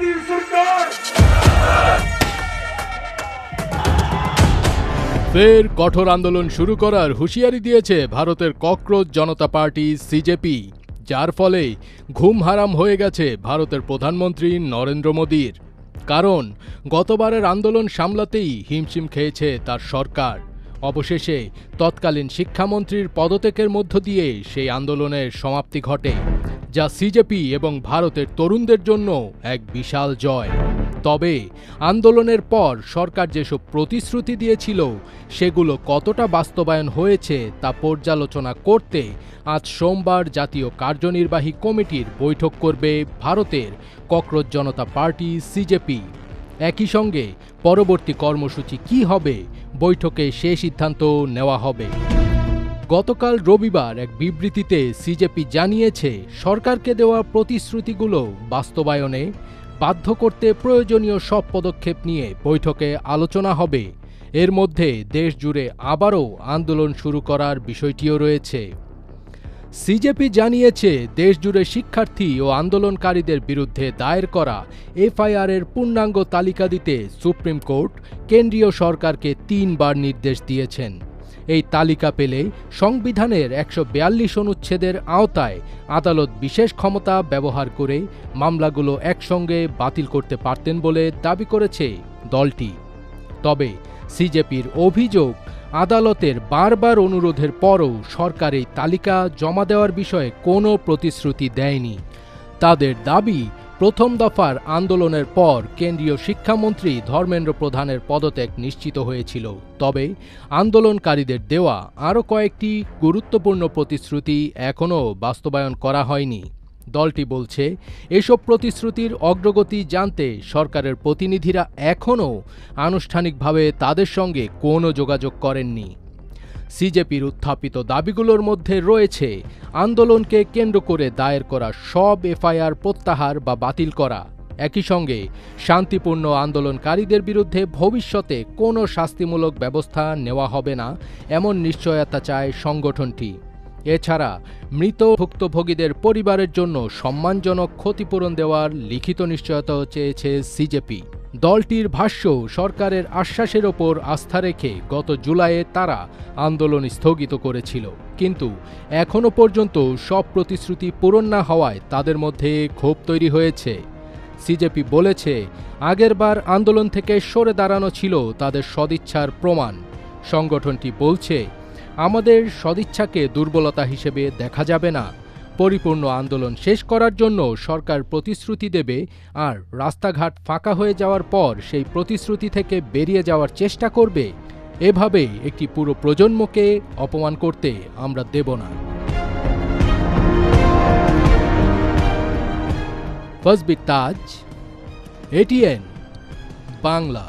মোদী সরকার। ফের কঠোর আন্দোলন শুরু করার হুঁশিয়ারি দিয়েছে ভারতের ককরোচ জনতা পার্টি সিজেপি, যার ফলে ঘুম হারাম হয়ে গেছে ভারতের প্রধানমন্ত্রী নরেন্দ্র মোদীর। কারণ গতবারের আন্দোলন সামলাতেই হিমশিম খেয়েছে তার সরকার। অবশেষে তৎকালীন শিক্ষামন্ত্রীর পদত্যাগের মধ্য দিয়ে সেই আন্দোলনের সমাপ্তি ঘটে, যা সিজেপি এবং ভারতের তরুণদের জন্য এক বিশাল জয়। তবে আন্দোলনের পর সরকার যেসব প্রতিশ্রুতি দিয়েছিল সেগুলো কতটা বাস্তবায়ন হয়েছে তা পর্যালোচনা করতে আজ সোমবার জাতীয় কার্যনির্বাহী কমিটির বৈঠক করবে ভারতের ককরোচ জনতা পার্টি সিজেপি। একই সঙ্গে পরবর্তী কর্মসূচি কী হবে, বৈঠকে সে সিদ্ধান্ত নেওয়া হবে। গতকাল রবিবার এক বিবৃতিতে সিজেপি জানিয়েছে, সরকারকে দেওয়া প্রতিশ্রুতিগুলো বাস্তবায়নে বাধ্য করতে প্রয়োজনীয় সব পদক্ষেপ নিয়ে বৈঠকে আলোচনা হবে। এর মধ্যে দেশ জুড়ে আবারও আন্দোলন শুরু করার বিষয়টিও রয়েছে। সিজেপি জানিয়েছে, দেশজুড়ে শিক্ষার্থী ও আন্দোলনকারীদের বিরুদ্ধে দায়ের করা এফআইআরের পূর্ণাঙ্গ তালিকা দিতে সুপ্রিম কোর্ট কেন্দ্রীয় সরকারকে 3 বার নির্দেশ দিয়েছেন। এই তালিকা পেলে সংবিধানের 142 অনুচ্ছেদের আওতায় আদালত বিশেষ ক্ষমতা ব্যবহার করে মামলাগুলো একসঙ্গে বাতিল করতে পারতেন বলে দাবি করেছে দলটি। তবে সিজেপির অভিযোগ, আদালতের বারবার অনুরোধের পরও সরকার এই তালিকা জমা দেওয়ার বিষয়ে কোনো প্রতিশ্রুতি দেয়নি। তাদের দাবি, প্রথম দফার আন্দোলনের পর কেন্দ্রীয় শিক্ষামন্ত্রী ধর্মেন্দ্র প্রধানের পদত্যাগ নিশ্চিত হয়েছিল। তবে আন্দোলনকারীদের দেওয়া আরও কয়েকটি গুরুত্বপূর্ণ প্রতিশ্রুতি এখনও বাস্তবায়ন করা হয়নি। দলটি বলছে, এসব প্রতিশ্রুতির অগ্রগতি জানতে সরকারের প্রতিনিধিরা এখনও আনুষ্ঠানিকভাবে তাদের সঙ্গে কোনো যোগাযোগ করেননি। সিজেপির উত্থাপিত দাবিগুলোর মধ্যে রয়েছে আন্দোলনকে কেন্দ্র করে দায়ের করা সব এফআইআর প্রত্যাহার বা বাতিল করা। একই সঙ্গে শান্তিপূর্ণ আন্দোলনকারীদের বিরুদ্ধে ভবিষ্যতে কোনো শাস্তিমূলক ব্যবস্থা নেওয়া হবে না, এমন নিশ্চয়তা চায় সংগঠনটি। এছাড়া মৃত ভুক্তভোগীদের পরিবারের জন্য সম্মানজনক ক্ষতিপূরণ দেওয়ার লিখিত নিশ্চয়তাও চেয়েছে সিজেপি। দলটির ভাষ্য, সরকারের আশ্বাসের ওপর আস্থা রেখে গত জুলাইয়ে তারা আন্দোলন স্থগিত করেছিল, কিন্তু এখনও পর্যন্ত সব প্রতিশ্রুতি পূরণ না হওয়ায় তাদের মধ্যে ক্ষোভ তৈরি হয়েছে। সিজেপি বলেছে, আগেরবার আন্দোলন থেকে সরে দাঁড়ানো ছিল তাদের সদিচ্ছার প্রমাণ। সংগঠনটি বলছে, আমাদের সদিচ্ছাকে দুর্বলতা হিসেবে দেখা যাবে না। পরিপূর্ণ আন্দোলন শেষ করার জন্য সরকার প্রতিশ্রুতি দেবে, আর রাস্তাঘাট ফাঁকা হয়ে যাওয়ার পর সেই প্রতিশ্রুতি থেকে বেরিয়ে যাওয়ার চেষ্টা করবে। এভাবে একটি পুরো প্রজন্মকে অপমান করতে আমরা দেব না। ফজবির তাজ, এটিএন বাংলা।